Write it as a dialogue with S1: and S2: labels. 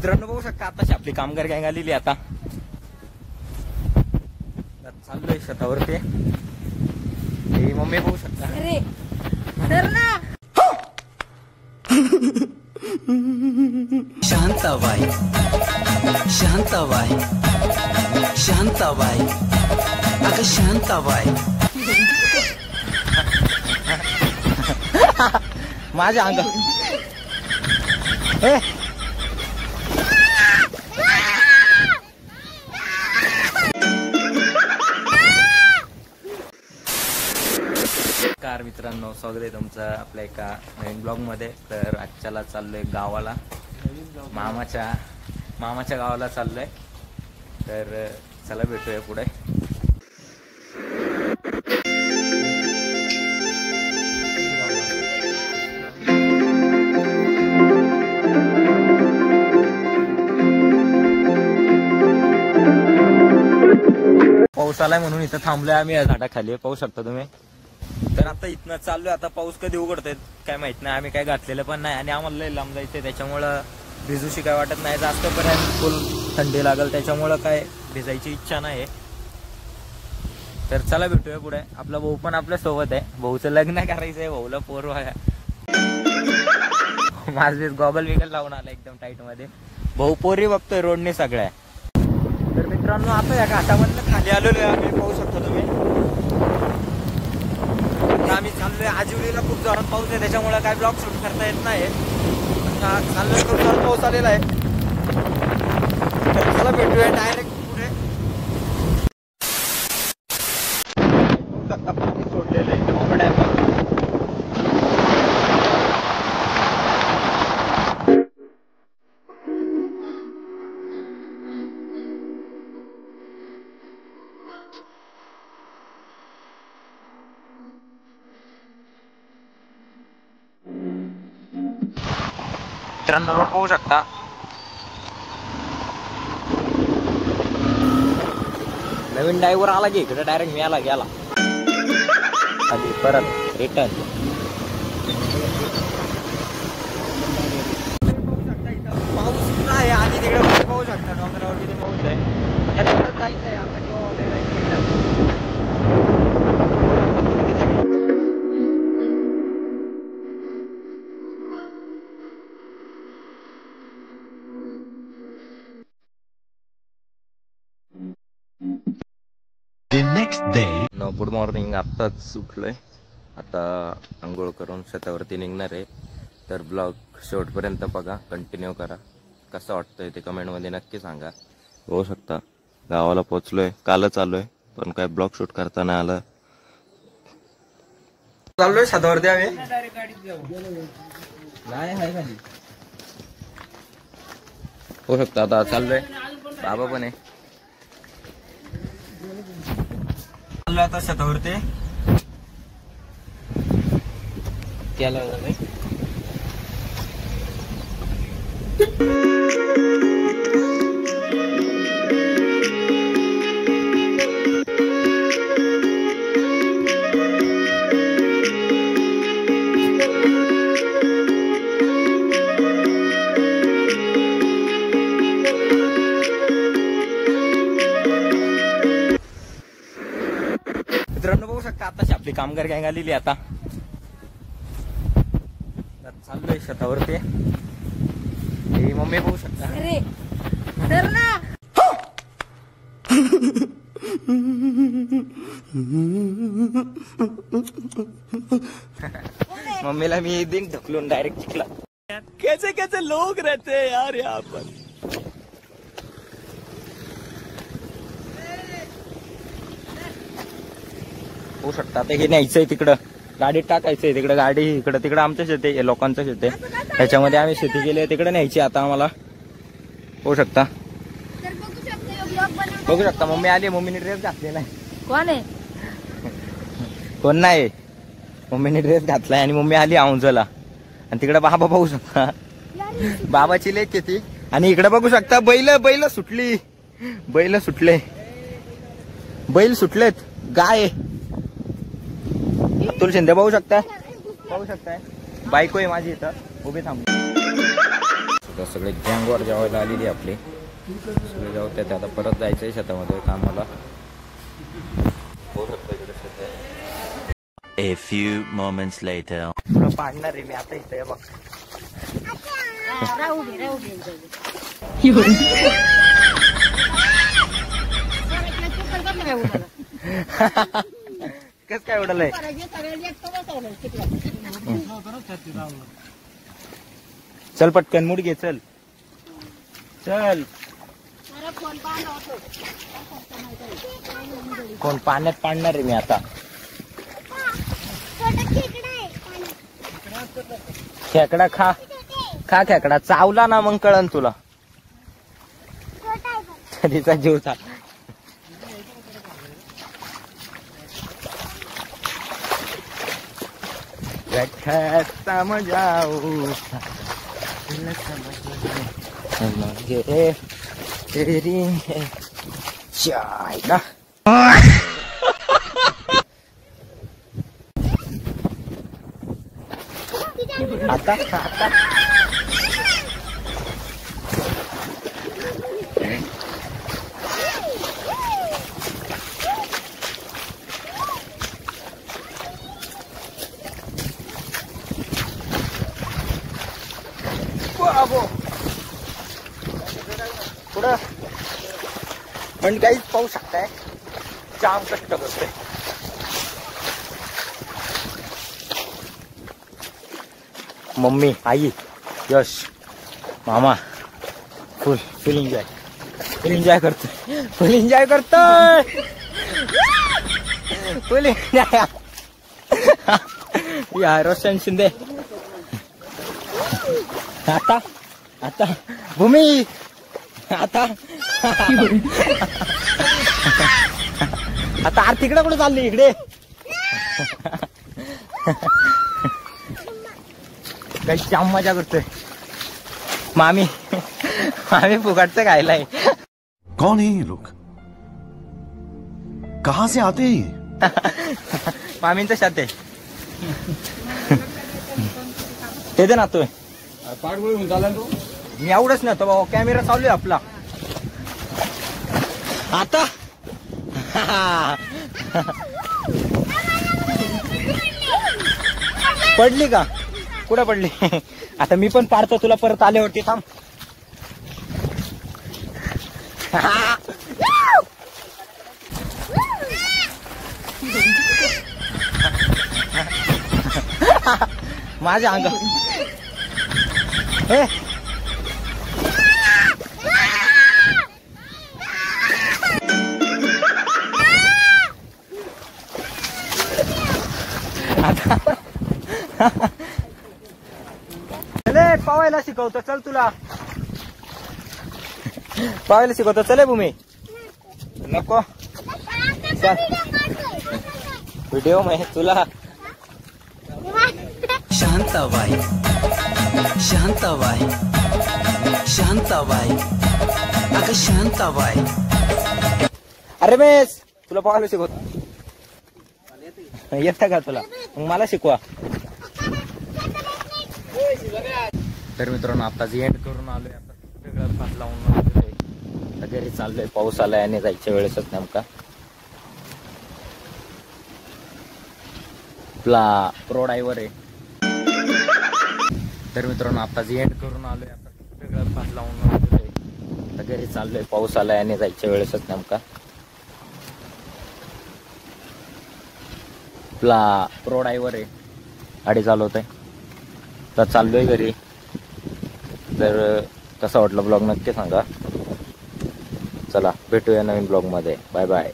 S1: मित्रांनो बघू शकता आताशी आपली कामगार गँग आलेली आता चाललोय शेतावरती. ही मम्मी बघू शकता.
S2: शांताबाई शांताबाई शांताबाई अगं शांताबाई
S1: माझ्या अंग नमस्कार मित्रांनो, स्वागत आहे तुमचं आपल्या एका नवीन ब्लॉग मध्ये. तर आजच्याला चाललोय गावाला, मामाच्या गावाला चाललोय. तर चला भेटूया पुढे. पाऊस आलाय म्हणून इथं थांबलोय आम्ही या झाडाखाली, पाहू शकता तुम्ही. तर आता इथनं चाललोय. आता पाऊस कधी उघडतोय काय माहित नाही, आम्ही काय घातलेलं पण नाही आणि आम्हाला लय लांब जायचंय, त्याच्यामुळं भिजूशी काय वाटत नाही. जास्त पर्यंत फुल थंडी लागल, त्याच्यामुळं काय भिजायची इच्छा नाही. तर चला भेटूया पुढे. आपला भाऊ पण आपल्या सोबत आहे, भाऊचं लग्न करायचंय, भाऊला पोर आहे. माझे गॉगल विगल लावून आला एकदम टाईट मध्ये. भाऊ पोरी बघतोय रोडने सगळ्या. तर मित्रांनो आता या घाटामधनं खाली आलेलो आहे आम्ही, पाहू शकता तुम्ही. आम्ही चाललोय आजिवलीला, खूप जोरात पाऊस आहे त्याच्यामुळे काय ब्लॉग शूट करता येत नाही. चाललोय, खूप जोरात पाऊस आलेला आहे. तर चला भेटूया डायरेक्ट पुढे. सोडलेलं आहे मित्रांनो, रोड पाहू शकता. नवीन ड्रायव्हर आला की इकडे डायरेक्ट मी आला गेला आधी परत रिटर्न. पाऊस आहे आणि तिकडे पाहू शकता डोंगरावर किती पाऊस आहे. Good morning. आत्ताच सुटलोय, आता आंघोळ करून शेतावरती निघणार आहे. तर ब्लॉग शेवटपर्यंत बघा, कंटिन्यू करा. कसं वाटतंय ते कमेंटमध्ये नक्की सांगा. होऊ शकता गावाला पोहोचलोय, कालच आलोय पण काय ब्लॉग शूट करता नाही आलं. चाललोय शेतावरती आम्ही. होऊ शकता आता चाललोय, बाबा पण आहे. आता शेतावरती केला मित्रांनो बघू शकता आताशी आपली कामगार गँग आलेली आता चाललोय शेतावरती. ही मम्मी बघू शकता. मम्मीला मी दिन ढकलून डायरेक्ट चिखला. कैसे कैसे लोग रहते हैं यार यहाँ पर. होऊ शकता आता हे न्यायचंय तिकडं, गाडीत टाकायचंय तिकडं. गाडी इकडं तिकडं आमचं शेत आहे, लोकांचं शेत आहे, त्याच्यामध्ये आम्ही शेती केली आहे. तिकडे न्यायची आता आम्हाला. होऊ शकता बघू शकता. मम्मी आली, मम्मीने ड्रेस घातलेला आहे.
S3: कोण आहे?
S1: कोण नाही, मम्मीने ड्रेस घातलाय आणि मम्मी आली औंजला. आणि तिकडे बाबा पाहू शकता, बाबाची लेक आहे ती. आणि इकडे बघू शकता बैल सुटली, बैल सुटलेत. गाय अतुल शिंदे पाहू शकताय, बायको आहे माझी इथं उभी थांब. शकता सगळे गँगवर जेवायला आलेली आपली सगळे जेवतात. आता परत जायचं आहे शेतामध्ये कामाला.
S3: A few moments later.
S1: तुला पाडणार आहे मी आता इथे हे बघ. कस काय उडलंय? चल पटकन मुड घे चल चल. कोण पाण्यात पाडणार आहे मी आता. खेकडा खा खा खेकडा चावला ना मग कळन तुला. तिचा जीव था. समजाऊ समझे तेरी चायना. आता आता पुढं पण काहीच पाहू शकताय. जाम कष्ट करतोय. मम्मी आई यश मामा फुल फुल एन्जॉय करतोय. फुल एन्जॉय करतोय. फुल एन्जॉय. या रोशन शिंदे. आता आता भूमी आता आता आरती इकडे कुठे चालली. इकडे काही जाम मजा करतोय. मामी मामी फुकटचं खायलाय.
S4: कौन है ये लोग? कहां से आते हैं ये?
S1: मामींचं शात आहे. ते दे ना तू. मी एवढंच नव्हतं बाबा. कॅमेरा चालू आहे आपला आता. पडली का? कुठं पडली? आता मी पण पाडतो तुला परत आल्यावरती. थांब. माझ्या अंग हे चले पावायला शिकवतो. चल तुला पावायला शिकवतो. चले भूमी. नको चल व्हिडिओ में तुला.
S2: शांताबाई शांताबाई शांताबाई अगं शांताबाई.
S1: अरे मेस तुला पाहायला शिकवतो. येतं का तुला? मग मला शिकवा. तर मित्रांनो आता एंड करून आलोय. आता वेगळं पाच लावून आलोय. घरी चाललोय. पाऊस आलाय आणि जायच्या वेळेसच नेमका आपला प्रो ड्रायव्हर आहे. तर मित्रांनो आता एंड करून आलोय. आता वेगळं पाच लावून आलोय. घरी चाललोय. पाऊस आलाय आणि जायच्या वेळेसच नेमका आपला प्रो ड्रायव्हर आहे. गाडी चालवतोय. तर चाललोय घरी. तर कसा वाटला ब्लॉग नक्की सांगा. चला भेटूया नवीन ब्लॉग मध्ये. Bye bye.